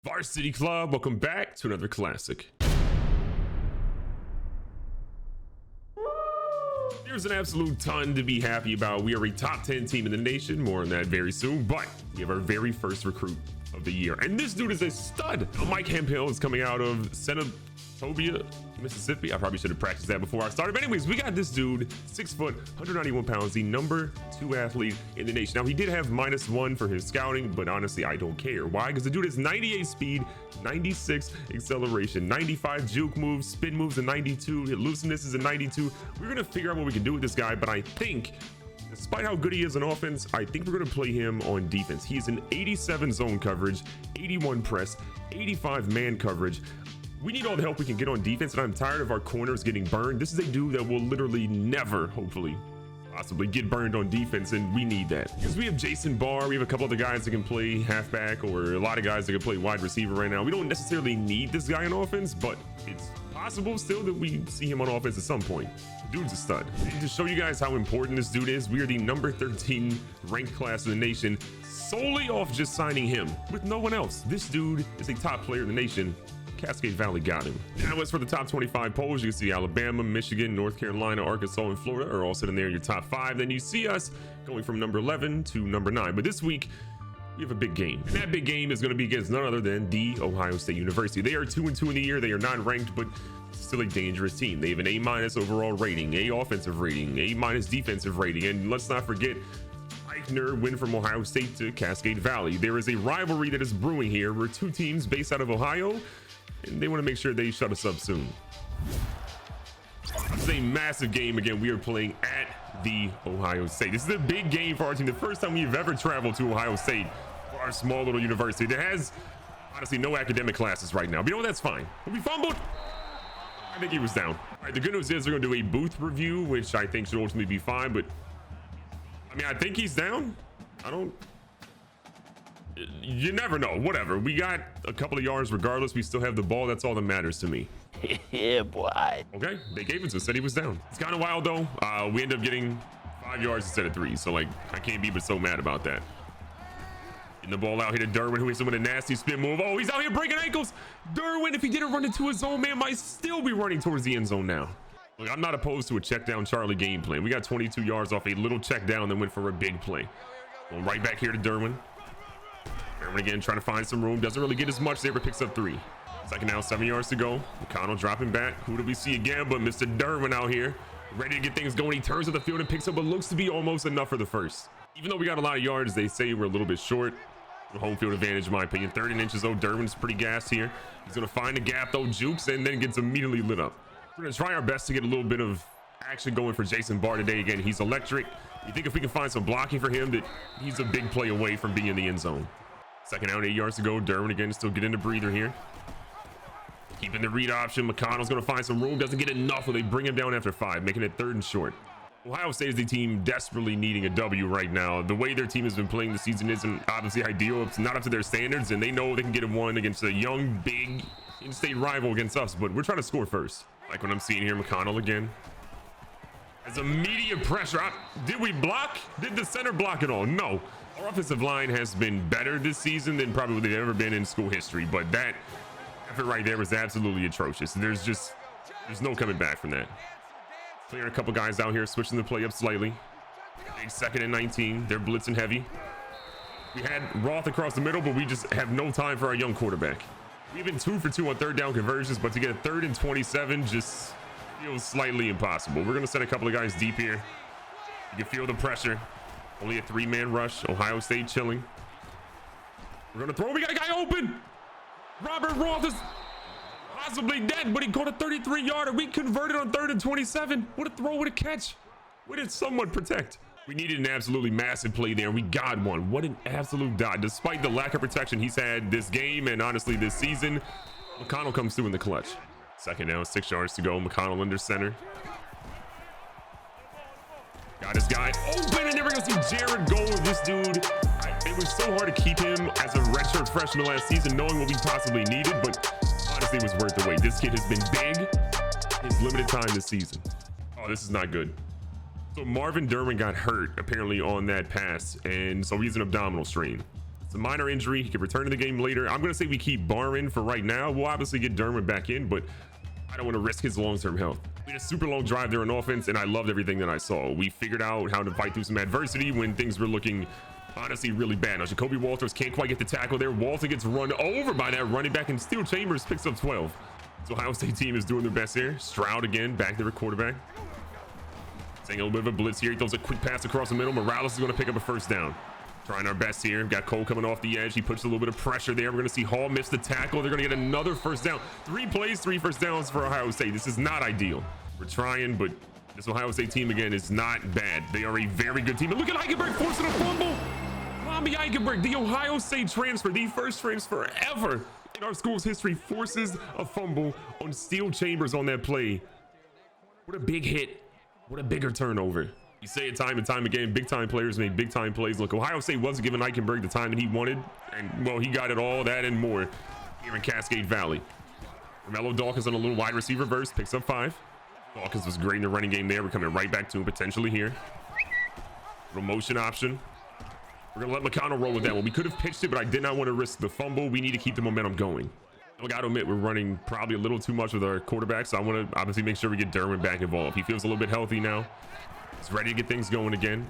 Varsity Club, welcome back to another classic. There's an absolute ton to be happy about. We are a top 10 team in the nation, more on that very soon, but we have our very first recruit of the year, and this dude is a stud. Mike Hemphill is coming out of Senatobia, Mississippi. I probably should have practiced that before I started, but anyways, we got this dude, 6 foot, 191 pounds, the number 2 athlete in the nation. Now, he did have -1 for his scouting, but honestly, I don't care. Why? Because the dude has 98 speed, 96 acceleration, 95 juke moves, spin moves, a 92, looseness is a 92. We're gonna figure out what we can do with this guy, but I think, despite how good he is on offense, I think we're going to play him on defense. He's an 87 zone coverage, 81 press, 85 man coverage. We need all the help we can get on defense, and I'm tired of our corners getting burned. This is a dude that will literally never, hopefully, possibly get burned on defense, and we need that. Because we have Jason Barr, we have a couple other guys that can play halfback, or a lot of guys that can play wide receiver right now. We don't necessarily need this guy on offense, but it's possible still that we see him on offense at some point. Dude's a stud. And to show you guys how important this dude is, we are the number 13 ranked class in the nation, solely off just signing him with no one else. This dude is a top player in the nation. Cascade Valley got him. Now, as for the top 25 polls, you can see Alabama, Michigan, North Carolina, Arkansas, and Florida are all sitting there in your top 5. Then you see us going from number 11 to number 9. But this week, we have a big game, and that big game is going to be against none other than the Ohio State University. They are 2-2 in the year. They are not ranked, but still a dangerous team. They have an A- overall rating, A offensive rating, A- defensive rating, and let's not forget Eichner win from Ohio State to Cascade Valley. There is a rivalry that is brewing here. We're two teams based out of Ohio, and they want to make sure they shut us up soon. This is a massive game. Again, we are playing at the Ohio State. This is a big game for our team. The first time we've ever traveled to Ohio State for our small little university that has honestly no academic classes right now. But you know what? That's fine. We fumbled. I think he was down. All right, the good news is they're going to do a booth review, which I think should ultimately be fine. But I mean, I think he's down. You never know. Whatever. We got a couple of yards regardless. We still have the ball. That's all that matters to me. Yeah, boy. Okay, they gave it to us. Said he was down. It's kind of wild though. We end up getting 5 yards instead of 3. So like, I can't be but so mad about that. Getting the ball out here to Derwin, who hits him with a nasty spin move. Oh, he's out here breaking ankles. Derwin, if he didn't run into his zone, man, might still be running towards the end zone now. Look, I'm not opposed to a check down Charlie game plan. We got 22 yards off a little check down, then went for a big play. Going right back here to Derwin. Derwin again trying to find some room. Doesn't really get as much there, but picks up 3. Second down, 7 yards to go. McConnell dropping back. Who do we see again but Mr. Derwin out here, ready to get things going. He turns to the field and picks up what looks to be almost enough for the first. Even though we got a lot of yards, they say we're a little bit short. Home field advantage, in my opinion. 13 inches though. Derwin's pretty gassed here. He's going to find the gap though, jukes, and then gets immediately lit up. We're going to try our best to get a little bit of action going for Jason Barr today. Again, he's electric. You think if we can find some blocking for him, that he's a big play away from being in the end zone. Second down, 8 yards to go. Derwin again still getting the breather here. Keeping the read option. McConnell's going to find some room. Doesn't get enough, but they bring him down after 5, making it 3rd and short. Ohio State is the team desperately needing a W right now. The way their team has been playing this season isn't obviously ideal. It's not up to their standards, and they know they can get a one against a young, big in-state rival against us, but we're trying to score first. Like what I'm seeing here, McConnell again. As immediate pressure. Did we block? Did the center block at all? No. Our offensive line has been better this season than probably they've ever been in school history, but that effort right there was absolutely atrocious. There's no coming back from that. Clearing a couple guys out here, switching the play up slightly. Big 2nd and 19. They're blitzing heavy. We had Roth across the middle, but we just have no time for our young quarterback. We've been 2 for 2 on 3rd down conversions, but to get a 3rd and 27 just feels slightly impossible. We're going to send a couple of guys deep here. You can feel the pressure. Only a 3-man rush. Ohio State chilling. We're going to throw. We got a guy open. Robert Roth is possibly dead, but he caught a 33-yarder. We converted on 3rd and 27. What a throw, what a catch. We did somewhat protect. We needed an absolutely massive play there. We got one. What an absolute dot. Despite the lack of protection he's had this game and honestly this season, McConnell comes through in the clutch. Second down, 6 yards to go. McConnell under center. Got his guy open, and there we go. See Jared go with this dude. It was so hard to keep him as a redshirt freshman last season, knowing what we possibly needed, but honestly, it was worth the wait. This kid has been big his limited time this season. Oh, this is not good. So Marvin Derwin got hurt apparently on that pass, and so he's an abdominal strain. It's a minor injury. He could return to the game later. I'm going to say we keep Barr in for right now. We'll obviously get Derwin back in, but I don't want to risk his long-term health. We had a super long drive there on offense, and I loved everything that I saw. We figured out how to fight through some adversity when things were looking honestly really bad. Now, Jacoby Walters can't quite get the tackle there. Walter gets run over by that running back, and Steel Chambers picks up 12. So Ohio State team is doing their best here. Stroud again, back there at quarterback. Taking a little bit of a blitz here. He throws a quick pass across the middle. Morales is going to pick up a first down. Trying our best here. Got Cole coming off the edge. He puts a little bit of pressure there. We're going to see Hall miss the tackle. They're going to get another first down. 3 plays, 3 first downs for Ohio State. This is not ideal. We're trying, but this Ohio State team, again, is not bad. They are a very good team. And look at Eichenberg forcing a fumble. Tommy Eichenberg, the Ohio State transfer, the first transfer ever in our school's history, forces a fumble on Steel Chambers on that play. What a big hit. What a bigger turnover. You say it time and time again, big time players make big time plays. Look, Ohio State wasn't giving Eichenberg the time that he wanted, and well, he got it all, that and more here in Cascade Valley. Romello Dawkins on a little wide receiver verse, picks up 5. Dawkins was great in the running game there. We're coming right back to him potentially here. Little motion option. We're gonna let McConnell roll with that one. We could have pitched it, but I did not want to risk the fumble. We need to keep the momentum going. I gotta admit, we're running probably a little too much with our quarterback, so I want to obviously make sure we get Derwin back involved. He feels a little bit healthy now. He's ready to get things going again.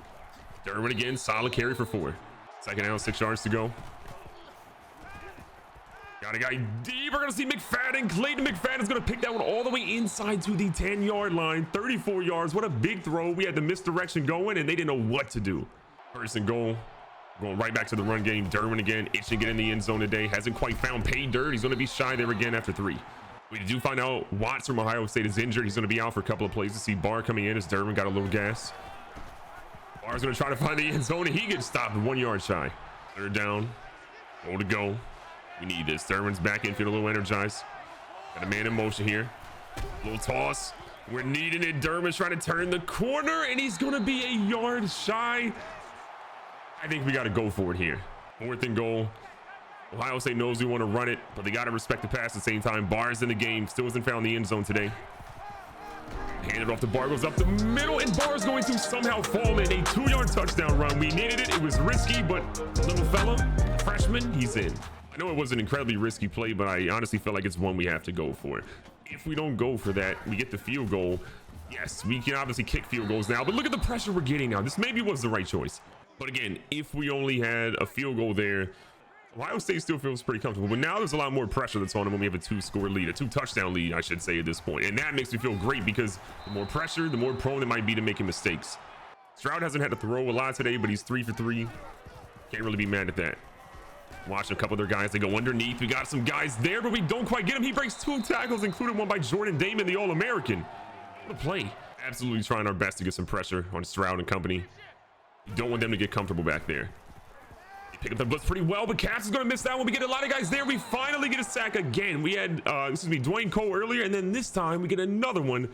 Derwin again, solid carry for 4. Second down, 6 yards to go. Got a guy deep. We're gonna see McFadden. Clayton McFadden is gonna pick that one all the way inside to the 10-yard line. 34 yards. What a big throw. We had the misdirection going, and they didn't know what to do. First and goal. Going right back to the run game. Derwin again, itching to get in the end zone today. Hasn't quite found pay dirt. He's gonna be shy there again after 3. We do find out Watts from Ohio State is injured. He's going to be out for a couple of plays. To see Barr coming in as Derwin got a little gas. Barr's going to try to find the end zone, and he gets stopped 1 yard shy. 3rd down. Goal to go. We need this. Derwin's back in, feeling a little energized. Got a man in motion here. Little toss. We're needing it. Derwin's trying to turn the corner, and he's going to be a yard shy. I think we got to go for it here. 4th and goal. Ohio State knows we want to run it, but they got to respect the pass at the same time. Barr's in the game. Still hasn't found the end zone today. Handed off to Barr. Goes up the middle, and Barr's going to somehow fall in a 2-yard touchdown run. We needed it. It was risky, but little fella, freshman, he's in. I know it was an incredibly risky play, but I honestly feel like it's one we have to go for. If we don't go for that, we get the field goal. Yes, we can obviously kick field goals now, but look at the pressure we're getting now. This maybe was the right choice. But again, if we only had a field goal there, Ohio State still feels pretty comfortable, but now there's a lot more pressure that's on them when we have a 2-score lead, a 2-touchdown lead, I should say, at this point. And that makes me feel great because the more pressure, the more prone they might be to making mistakes. Stroud hasn't had to throw a lot today, but he's 3 for 3. Can't really be mad at that. Watch a couple of their guys. They go underneath. We got some guys there, but we don't quite get him. He breaks 2 tackles, including one by Jordan Damon, the All-American. What a play. Absolutely trying our best to get some pressure on Stroud and company. We don't want them to get comfortable back there. Pick up the blitz pretty well, but Cass is going to miss that one. We get a lot of guys there. We finally get a sack again. We had, Dwayne Cole earlier, and then this time we get another one.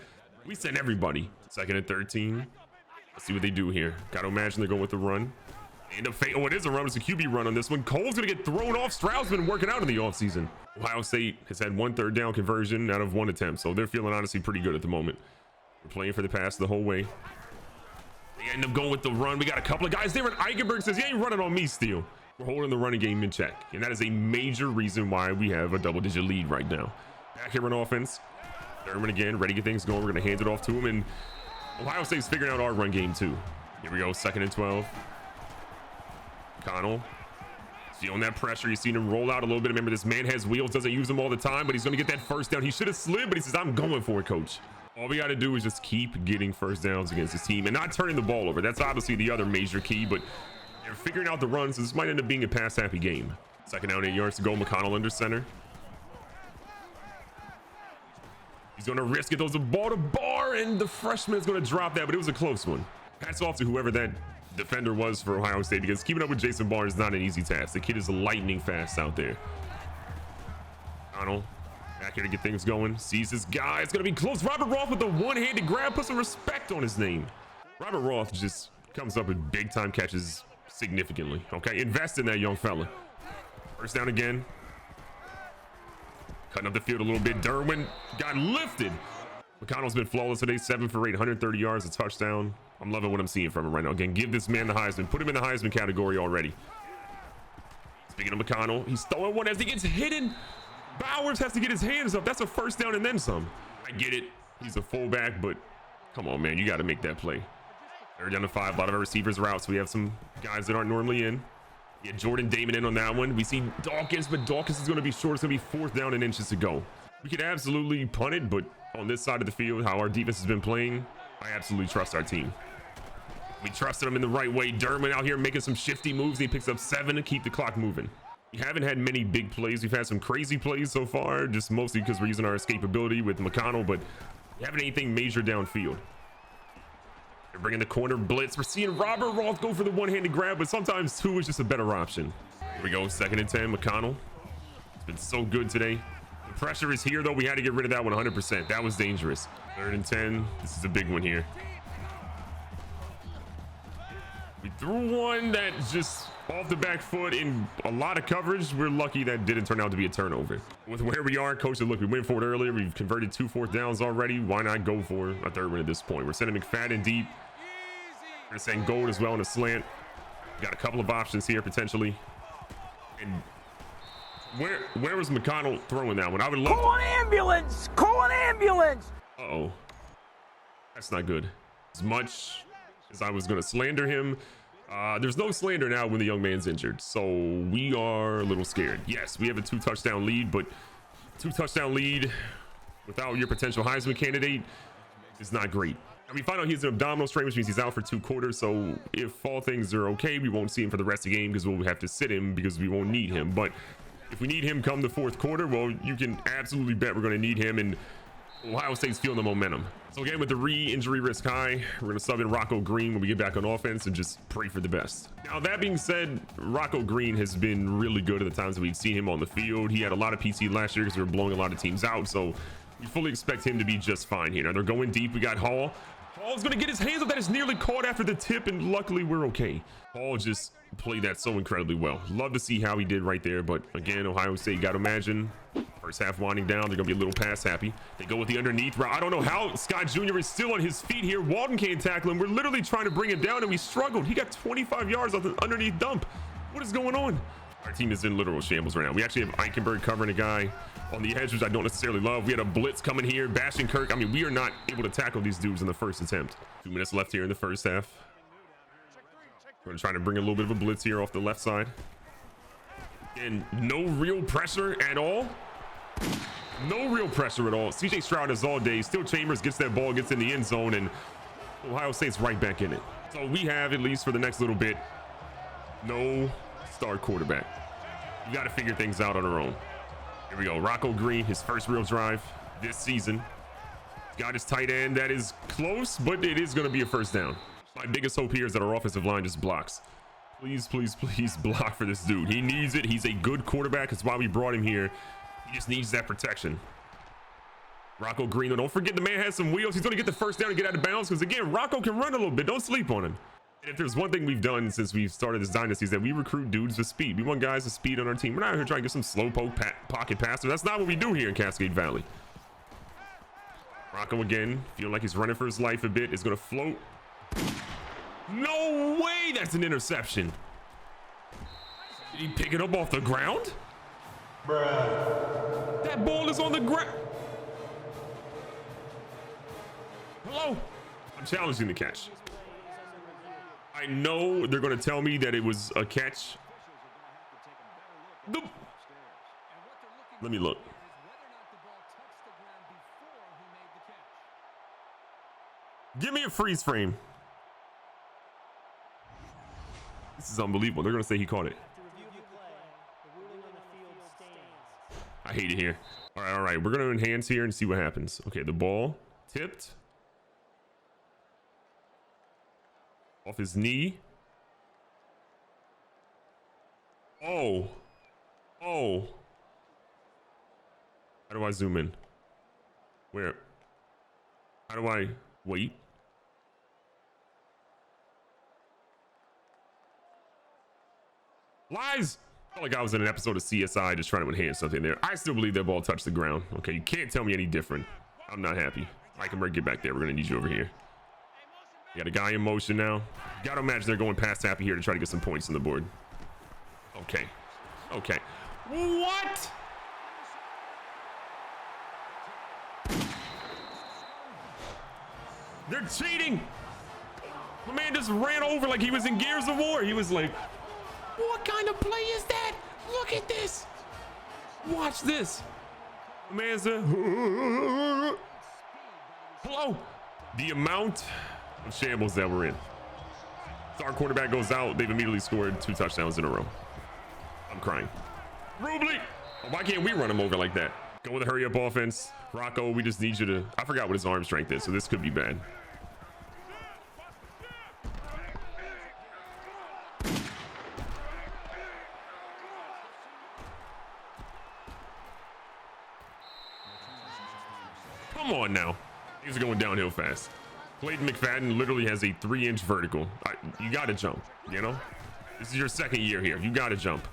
We send everybody. 2nd and 13. Let's see what they do here. Got to imagine they're going with the run. End up oh, it is a run. It's a QB run on this one. Cole's going to get thrown off. Stroud's been working out in the offseason. Ohio State has had 1 3rd down conversion out of 1 attempt, so they're feeling honestly pretty good at the moment. We're playing for the pass the whole way. They end up going with the run. We got a couple of guys there, and Eichenberg says, "You ain't running on me, Steele." We're holding the running game in check, and that is a major reason why we have a double-digit lead right now. Back here on offense. Derwin again, ready to get things going. We're going to hand it off to him, and Ohio State's figuring out our run game too. Here we go, 2nd and 12. Connell feeling that pressure. You've seen him roll out a little bit. Remember, this man has wheels, doesn't use them all the time, but he's going to get that first down. He should have slid, but he says, "I'm going for it, coach." All we got to do is just keep getting first downs against this team and not turning the ball over. That's obviously the other major key, but they're figuring out the runs, so this might end up being a pass-happy game. 2nd down, 8 yards to go. McConnell under center. He's going to risk it. Throws the ball to Barr, and the freshman is going to drop that, but it was a close one. Hats off to whoever that defender was for Ohio State, because keeping up with Jason Barr is not an easy task. The kid is lightning fast out there. McConnell back here to get things going. Sees this guy. It's going to be close. Robert Roth with the one-handed grab. Put some respect on his name. Robert Roth just comes up with big-time catches significantly. Okay, invest in that young fella. First down again. Cutting up the field a little bit. Derwin got lifted. McConnell's been flawless today. 7 for 8, 130 yards, a touchdown. I'm loving what I'm seeing from him right now. Again, give this man the Heisman. Put him in the Heisman category already. Speaking of McConnell, he's throwing one as he gets hidden. Bowers has to get his hands up. That's a first down and then some. I get it. He's a fullback, but come on, man. You got to make that play. They're down to 5. A lot of our receivers are out, so we have some guys that aren't normally in. Yeah, Jordan Damon in on that one. We see Dawkins, but Dawkins is going to be short. It's going to be 4th down and inches to go. We could absolutely punt it, but on this side of the field, how our defense has been playing, I absolutely trust our team. We trusted him in the right way. Derman out here making some shifty moves. He picks up 7 to keep the clock moving. We haven't had many big plays. We've had some crazy plays so far, just mostly because we're using our escapability with McConnell, but we haven't anything major downfield. They're bringing the corner blitz. We're seeing Robert Roth go for the one-handed grab, but sometimes 2 is just a better option. Here we go, 2nd and 10. McConnell. It's been so good today. The pressure is here, though. We had to get rid of that one 100%. That was dangerous. 3rd and 10. This is a big one here. We threw one that's just off the back foot in a lot of coverage. We're lucky that didn't turn out to be a turnover. With where we are, coach said, look, we went for it earlier. We've converted 2 4th downs already. Why not go for a 3rd one at this point? We're sending McFadden deep. We're saying gold as well in a slant. Got a couple of options here potentially. And where was McConnell throwing that one? I would love. Call an ambulance! Call an ambulance! Uh-oh. That's not good. As much as I was going to slander him, there's no slander now when the young man's injured, so we are a little scared. Yes, we have a 2-touchdown lead, but 2-touchdown lead without your potential Heisman candidate is not great. And we find out he's an abdominal strain, which means he's out for 2 quarters, so if all things are okay, we won't see him for the rest of the game because we'll have to sit him because we won't need him. But if we need him come the 4th quarter, well, you can absolutely bet we're going to need him, and Ohio State's feeling the momentum. So again, with the re-injury risk high, we're going to sub in Rocco Green when we get back on offense and just pray for the best. Now, that being said, Rocco Green has been really good at the times that we've seen him on the field. He had a lot of PC last year because we were blowing a lot of teams out, so we fully expect him to be just fine here. Now, they're going deep. We got Hall. Hall's going to get his hands up. That is nearly caught after the tip, and luckily we're okay. Hall just played that so incredibly well. Love to see how he did right there, but again, Ohio State, you got to imagine, first half winding down, they're going to be a little pass happy. They go with the underneath route. I don't know how Scott Jr. is still on his feet here. Walton can't tackle him. We're literally trying to bring him down, and we struggled. He got 25 yards off the underneath dump. What is going on? Our team is in literal shambles right now. We actually have Eichenberg covering a guy on the edge, which I don't necessarily love. We had a blitz coming here, bashing Kirk. I mean, we are not able to tackle these dudes in the first attempt. 2 minutes left here in the first half. We're going to try to bring a little bit of a blitz here off the left side. And no real pressure at all. No real pressure at all. CJ Stroud is all day. Still Chambers gets that ball, gets in the end zone, and Ohio State's right back in it. So we have, at least for the next little bit, no star quarterback. You got to figure things out on our own. Here we go. Rocco Green, his first real drive this season. Got his tight end. That is close, but it is going to be a first down. My biggest hope here is that our offensive line just blocks. Please, please, please block for this dude. He needs it. He's a good quarterback. That's why we brought him here. He just needs that protection. Rocco Green, don't forget the man has some wheels. He's going to get the first down and get out of bounds because, again, Rocco can run a little bit. Don't sleep on him. And if there's one thing we've done since we've started this dynasty is that we recruit dudes with speed. We want guys with speed on our team. We're not here trying to get some slow pocket passer. That's not what we do here in Cascade Valley. Rocco again, feeling like he's running for his life a bit, is going to float. No way that's an interception. Did he pick it up off the ground? Bruh. That ball is on the ground. Hello? I'm challenging the catch. I know they're going to tell me that it was a catch. Let me look. Give me a freeze frame. This is unbelievable. They're going to say he caught it. I hate it here. All right. We're going to enhance here and see what happens. Okay, the ball tipped off his knee. Oh. How do I zoom in? Where? How do I wait? Lies! I felt like I was in an episode of CSI just trying to enhance something there. I still believe that ball touched the ground. Okay, you can't tell me any different. I'm not happy. Eichenberg, get back there. We're going to need you over here. You got a guy in motion now. Got to imagine they're going past Happy here to try to get some points on the board. Okay. Okay. What? They're cheating. The man just ran over like he was in Gears of War. He was like, what kind of play is that? Look at this. Watch this. The man said, hello. The amount of shambles that we're in. So our quarterback goes out. They've immediately scored 2 touchdowns in a row. I'm crying. Rubley. Why can't we run him over like that? Go with a hurry up offense. Rocco, we just need you to, I forgot what his arm strength is, so this could be bad. Come on now. Things are going downhill fast. Clayton McFadden literally has a 3-inch vertical. You got to jump, you know? This is your second year here. You got to jump.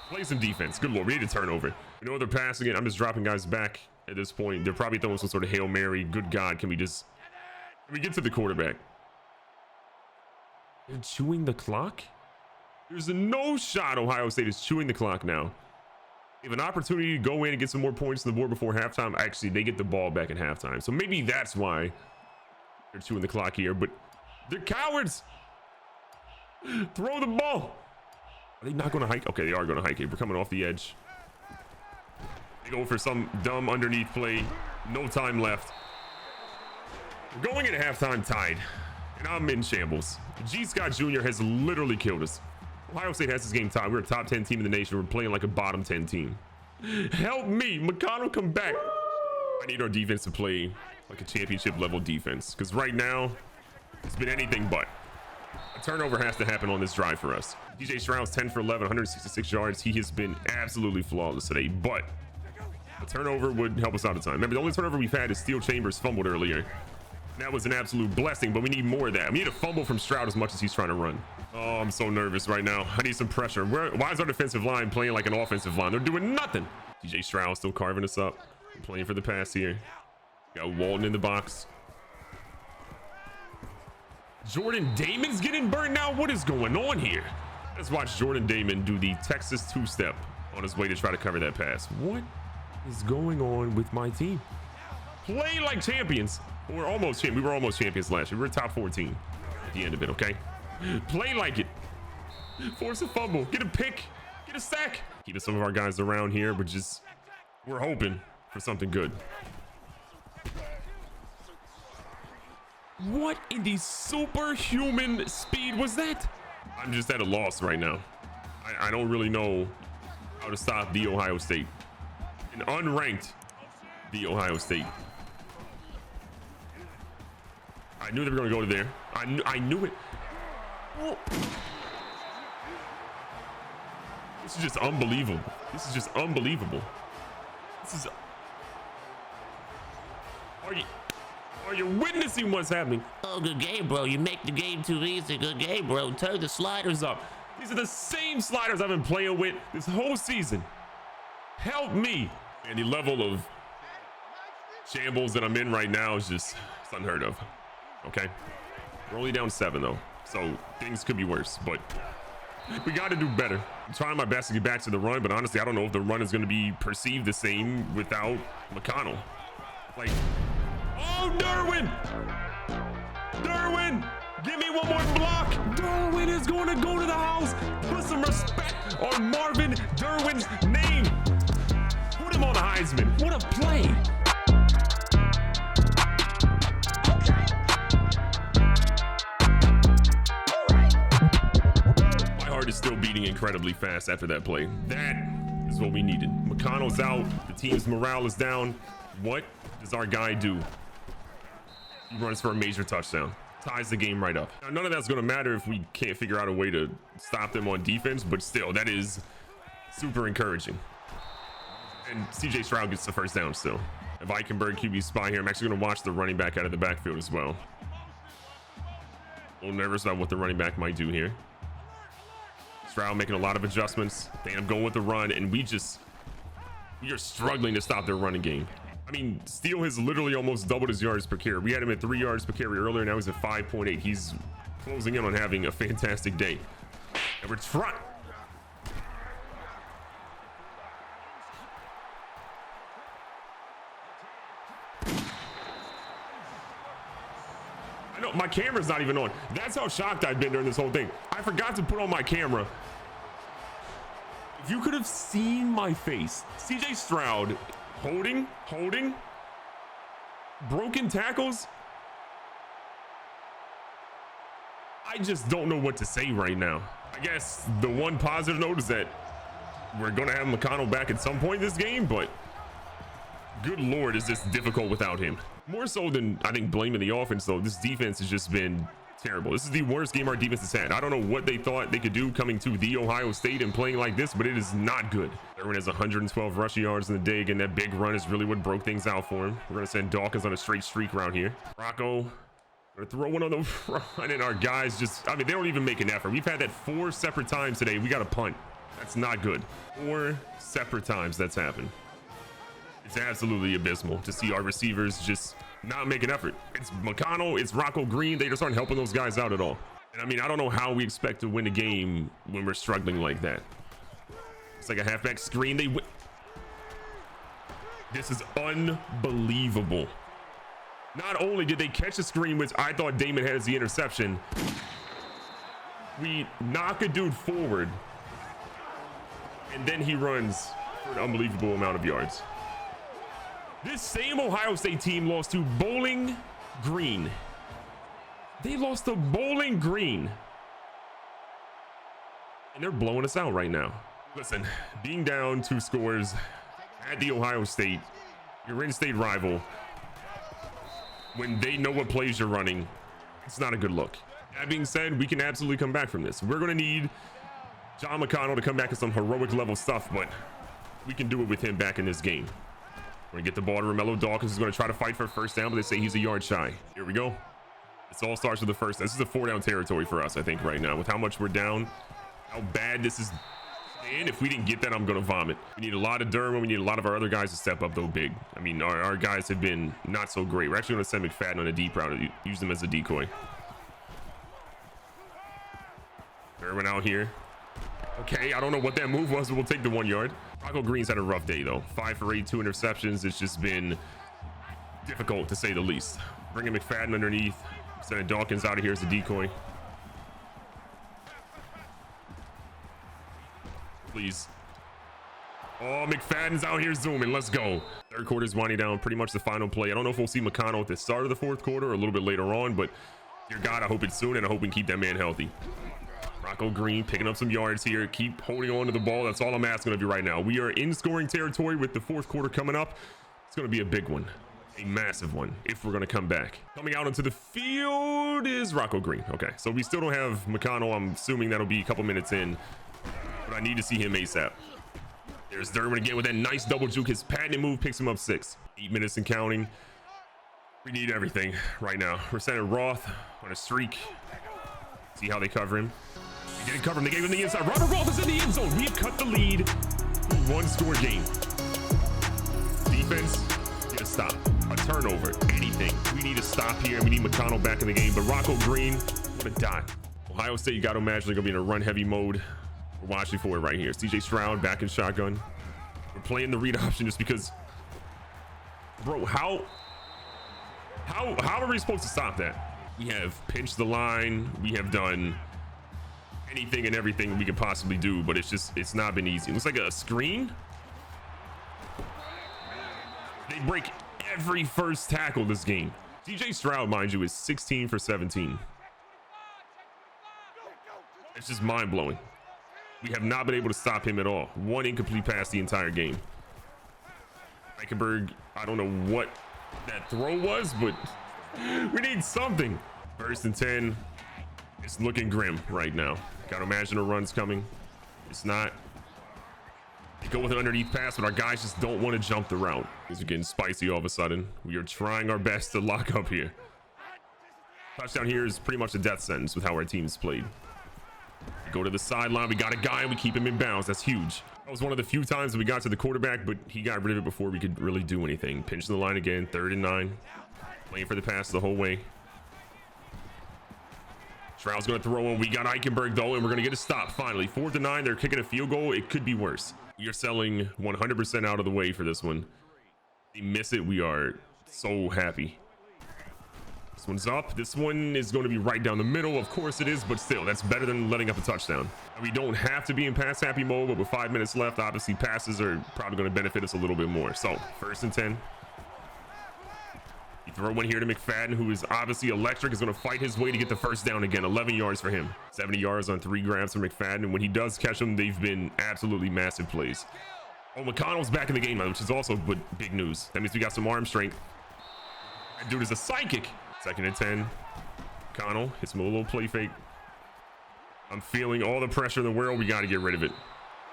Play some defense. Good Lord, we need a turnover. We know they're passing it. I'm just dropping guys back at this point. They're probably throwing some sort of Hail Mary. Good God, can we get to the quarterback? They're chewing the clock? There's no shot Ohio State is chewing the clock now. They have an opportunity to go in and get some more points on the board before halftime. Actually, they get the ball back at halftime. So maybe that's why they're chewing the clock here, but they're cowards. Throw the ball. Are they not going to hike? Okay, they are going to hike it. We're coming off the edge. They go for some dumb underneath play. No time left. We're going into halftime tied, and I'm in shambles. G. Scott Jr. has literally killed us. Ohio State has this game tied. We're a top 10 team in the nation. We're playing like a bottom 10 team. Help me. McConnell, come back. I need our defense to play like a championship level defense, because right now it's been anything but. A turnover has to happen on this drive for us. DJ Stroud's 10 for 11, 166 yards. He has been absolutely flawless today, but a turnover would help us out of time. Remember, the only turnover we've had is Steel Chambers fumbled earlier. That was an absolute blessing, but we need more of that. We need a fumble from Stroud as much as he's trying to run. Oh, I'm so nervous right now. I need some pressure. Why is our defensive line playing like an offensive line? They're doing nothing. DJ Stroud still carving us up. I'm playing for the pass here. Got Walton in the box. Jordan Damon's getting burned now. What is going on here? Let's watch Jordan Damon do the Texas two-step on his way to try to cover that pass. What is going on with my team? Play like champions. We're almost champions. We were almost champions last year. We were top 14 at the end of it, okay? Play like it. Force a fumble. Get a pick. Get a sack. Keeping some of our guys around here, but just we're hoping for something good. What in the superhuman speed was that? I'm just at a loss right now. I don't really know how to stop the Ohio State. An unranked the Ohio State. I knew they were going to go to there. I knew it. Oh. This is just unbelievable. This is just unbelievable. This is. Are you witnessing what's happening? Oh, good game, bro. You make the game too easy. Good game, bro. Turn the sliders up. These are the same sliders I've been playing with this whole season. Help me. And the level of shambles that I'm in right now is just it's unheard of. Okay. We're only down 7 though. So things could be worse, but we got to do better. I'm trying my best to get back to the run, but honestly, I don't know if the run is going to be perceived the same without McConnell. Like, oh, Derwin! Derwin! Give me one more block! Derwin is going to go to the house! Put some respect on Marvin Derwin's name! Put him on the Heisman. What a play! My heart is still beating incredibly fast after that play. That is what we needed. McConnell's out. The team's morale is down. What does our guy do? He runs for a major touchdown. Ties the game right up. Now, none of that's going to matter if we can't figure out a way to stop them on defense, but still, that is super encouraging. And CJ Stroud gets the first down still. If Eichenberg QB spy here, I'm actually going to watch the running back out of the backfield as well. A little nervous about what the running back might do here. Stroud making a lot of adjustments. They end up going with the run, and we are struggling to stop their running game. I mean, Steele has literally almost doubled his yards per carry. We had him at 3 yards per carry earlier. Now he's at 5.8. He's closing in on having a fantastic day. And we're trying. know my camera's not even on. That's how shocked I've been during this whole thing. I forgot to put on my camera. If you could have seen my face, CJ Stroud holding, broken tackles. I just don't know what to say right now. I guess the one positive note is that we're going to have McConnell back at some point in this game, but good Lord, is this difficult without him. More so than I think blaming the offense, though, this defense has just been terrible. This is the worst game our defense has had. I don't know what they thought they could do coming to the Ohio State and playing like this, but it is not good. Everyone has 112 rushing yards in the day, and that big run is really what broke things out for him. We're going to send Dawkins on a straight streak around here. Rocco gonna throw one on the front, and our guys just, I mean, they don't even make an effort. We've had that 4 separate times today. We got a punt. That's not good. 4 separate times that's happened. It's absolutely abysmal to see our receivers just not make an effort. It's McConnell, it's Rocco Green. They just aren't helping those guys out at all. And I mean, I don't know how we expect to win a game when we're struggling like that. It's like a halfback screen. They win. This is unbelievable. Not only did they catch the screen, which I thought Damon had as the interception, we knock a dude forward, and then he runs for an unbelievable amount of yards. This same Ohio State team lost to Bowling Green. They lost to Bowling Green. And they're blowing us out right now. Listen, being down 2 scores at the Ohio State, your in-state rival, when they know what plays you're running, it's not a good look. That being said, we can absolutely come back from this. We're going to need John McConnell to come back at some heroic level stuff, but we can do it with him back in this game. We're going to get the ball to Romello Dawkins, who's going to try to fight for a first down, but they say he's a yard shy. Here we go. This all starts with the first. This is a 4-down territory for us, I think, right now. With how much we're down, how bad this is. And if we didn't get that, I'm going to vomit. We need a lot of Durham. We need a lot of our other guys to step up, though, big. I mean, our guys have been not so great. We're actually going to send McFadden on a deep route and use them as a decoy. Durham out here. Okay, I don't know what that move was, but we'll take the 1 yard. Rocco Green's had a rough day, though. 5 for 8, 2 interceptions. It's just been difficult, to say the least. Bringing McFadden underneath. Sending Dawkins out of here as a decoy. Please. Oh, McFadden's out here zooming. Let's go. Third quarter is winding down. Pretty much the final play. I don't know if we'll see McConnell at the start of the 4th quarter or a little bit later on, but dear God, I hope it's soon, and I hope we can keep that man healthy. Rocco Green picking up some yards here. Keep holding on to the ball. That's all I'm asking of you right now. We are in scoring territory with the 4th quarter coming up. It's going to be a big one. A massive one if we're going to come back. Coming out onto the field is Rocco Green. Okay, so we still don't have McConnell. I'm assuming that'll be a couple minutes in, but I need to see him ASAP. There's Derwin again with that nice double juke. His patented move picks him up 6. 8 minutes and counting. We need everything right now. We're sending Roth on a streak. See how they cover him. They didn't cover him. They gave him the inside. Robert Roth is in the end zone. We have cut the lead. 1-score game. Defense, get a stop. A turnover. Anything. We need to stop here. We need McConnell back in the game. But Rocco Green, what a dot. Ohio State, you got to imagine they're going to be in a run-heavy mode. We're watching for it right here. CJ Stroud back in shotgun. We're playing the read option just because, bro, how are we supposed to stop that? We have pinched the line. We have done anything and everything we could possibly do, but it's not been easy. It looks like a screen. They break every first tackle this game. CJ Stroud, mind you, is 16 for 17. It's just mind-blowing. We have not been able to stop him at all. 1 incomplete pass the entire game. Eichenberg, I don't know what that throw was, but we need something. 1st and 10. It's looking grim right now. Gotta imagine a run's coming. It's not. They go with an underneath pass, but our guys just don't want to jump the route. These are getting spicy all of a sudden. We are trying our best to lock up here. Touchdown here is pretty much a death sentence with how our team's played. We go to the sideline. We got a guy and we keep him in bounds. That's huge. That was one of the few times that we got to the quarterback, but he got rid of it before we could really do anything. Pinching the line again. 3rd and 9. Playing for the pass the whole way. Stroud's going to throw in. We got Eichenberg, though, and we're going to get a stop finally. 4th and 9. They're kicking a field goal. It could be worse. We are selling 100% out of the way for this one. They miss it. We are so happy. This one's up. This one is going to be right down the middle. Of course it is, but still, that's better than letting up a touchdown. We don't have to be in pass happy mode, but with 5 minutes left, obviously passes are probably going to benefit us a little bit more. So 1st and 10. You throw one here to McFadden, who is obviously electric, is going to fight his way to get the 1st down again. 11 yards for him. 70 yards on 3 grabs from McFadden. And when he does catch them, they've been absolutely massive plays. Oh, McConnell's back in the game, which is also big news. That means we got some arm strength. That dude is a psychic. 2nd and 10. McConnell hits him a little play fake. I'm feeling all the pressure in the world. We got to get rid of it.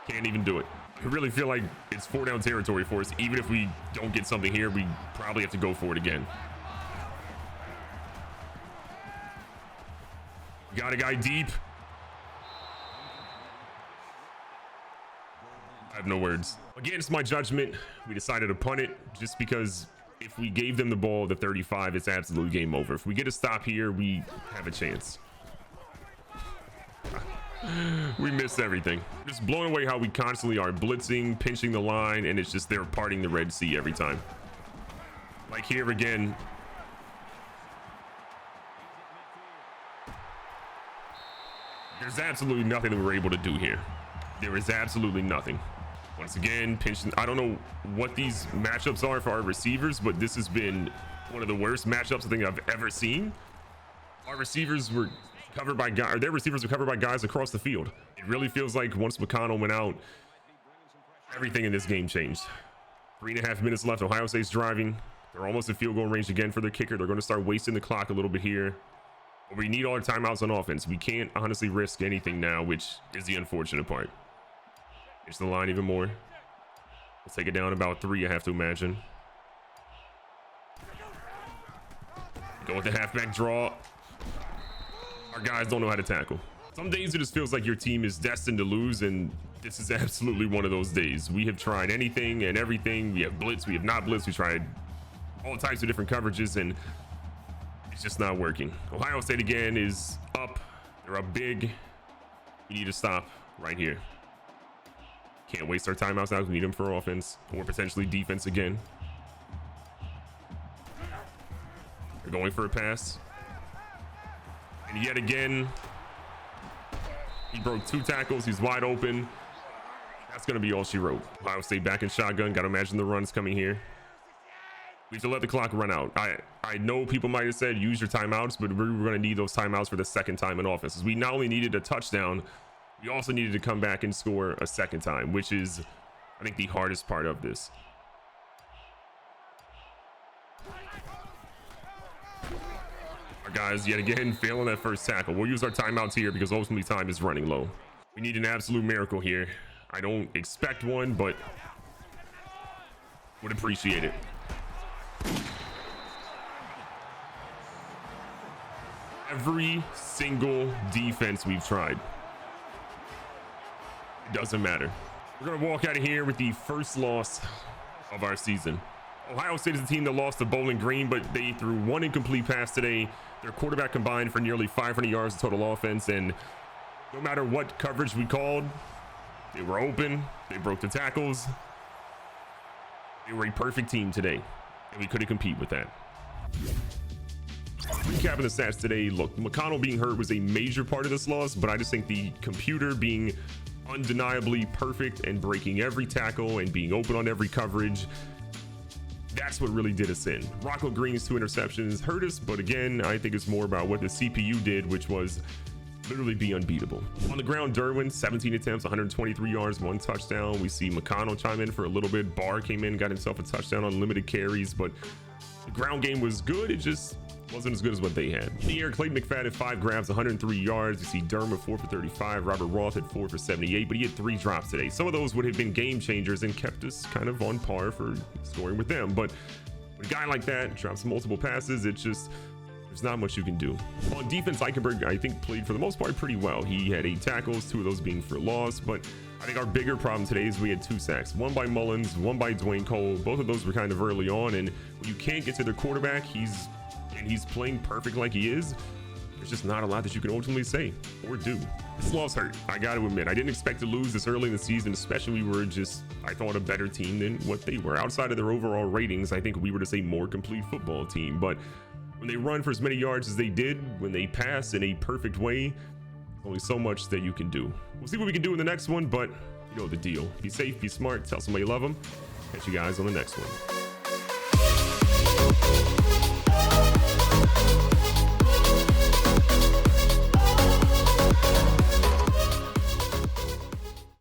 Can't even do it. I really feel like it's 4 down territory for us. Even if we don't get something here, we probably have to go for it again. We got a guy deep. I have no words. Against my judgment, we decided to punt it just because if we gave them the ball at the 35, it's absolutely game over. If we get a stop here, we have a chance. We missed everything. Just blown away how we constantly are blitzing, pinching the line, and it's just they're parting the Red Sea every time. Like here again. There's absolutely nothing that we're able to do here. There is absolutely nothing. Once again, pinching. I don't know what these matchups are for our receivers, but this has been one of the worst matchups I think I've ever seen. Our receivers were covered by guys, or their receivers were covered by guys across the field. It really feels like once McConnell went out, everything in this game changed. 3.5 minutes left. Ohio State's driving. They're almost in field goal range again for their kicker. They're going to start wasting the clock a little bit here. But we need all our timeouts on offense. We can't honestly risk anything now, which is the unfortunate part. Here's the line even more. We'll take it down about 3, I have to imagine. Go with the halfback draw. Our guys don't know how to tackle. Some days it just feels like your team is destined to lose, and this is absolutely one of those days. We have tried anything and everything. We have blitz, we have not blitz. We tried all types of different coverages, and it's just not working. Ohio State again is up. They're up big. We need to stop right here. Can't waste our timeouts now. We need them for offense or potentially defense again. They're going for a pass. And yet again, he broke 2 tackles. He's wide open. That's going to be all she wrote. Ohio State back in shotgun. Got to imagine the runs coming here. We have to let the clock run out. I know people might have said use your timeouts, but we're going to need those timeouts for the 2nd time in offense. We not only needed a touchdown, we also needed to come back and score a 2nd time, which is, I think, the hardest part of this. Our guys, yet again, failing that first tackle. We'll use our timeouts here because ultimately time is running low. We need an absolute miracle here. I don't expect one, but would appreciate it. Every single defense we've tried, it doesn't matter. We're going to walk out of here with the first loss of our season. Ohio State is the team that lost to Bowling Green, but they threw 1 incomplete pass today. Their quarterback combined for nearly 500 yards of total offense, and no matter what coverage we called, they were open. They broke the tackles. They were a perfect team today, and we couldn't compete with that. Recapping the stats today, look, McConnell being hurt was a major part of this loss, but I just think the computer being undeniably perfect and breaking every tackle and being open on every coverage, that's what really did us in. Rocco Green's 2 interceptions hurt us, but again, I think it's more about what the CPU did, which was literally be unbeatable. On the ground, Derwin, 17 attempts, 123 yards, 1 touchdown. We see McConnell chime in for a little bit. Barr came in, got himself a touchdown on limited carries, but the ground game was good. It just wasn't as good as what they had. In the air, Clayton McFadden 5 grabs, 103 yards. You see Dermot 4 for 35. Robert Roth had 4 for 78, but he had 3 drops today. Some of those would have been game changers and kept us kind of on par for scoring with them. But when a guy like that drops multiple passes, it's just, there's not much you can do. On defense, Eichenberg, I think, played for the most part pretty well. He had 8 tackles, 2 of those being for loss, but I think our bigger problem today is we had 2 sacks, 1 by Mullins, 1 by Dwayne Cole. Both of those were kind of early on, and when you can't get to their quarterback, he's playing perfect like he is, there's just not a lot that you can ultimately say or do. This loss hurt, I got to admit. I didn't expect to lose this early in the season, especially we were just, I thought, a better team than what they were. Outside of their overall ratings, I think we were just a more complete football team, but when they run for as many yards as they did, when they pass in a perfect way, there's only so much that you can do. We'll see what we can do in the next one, but you know the deal. Be safe, be smart, tell somebody you love them. Catch you guys on the next one.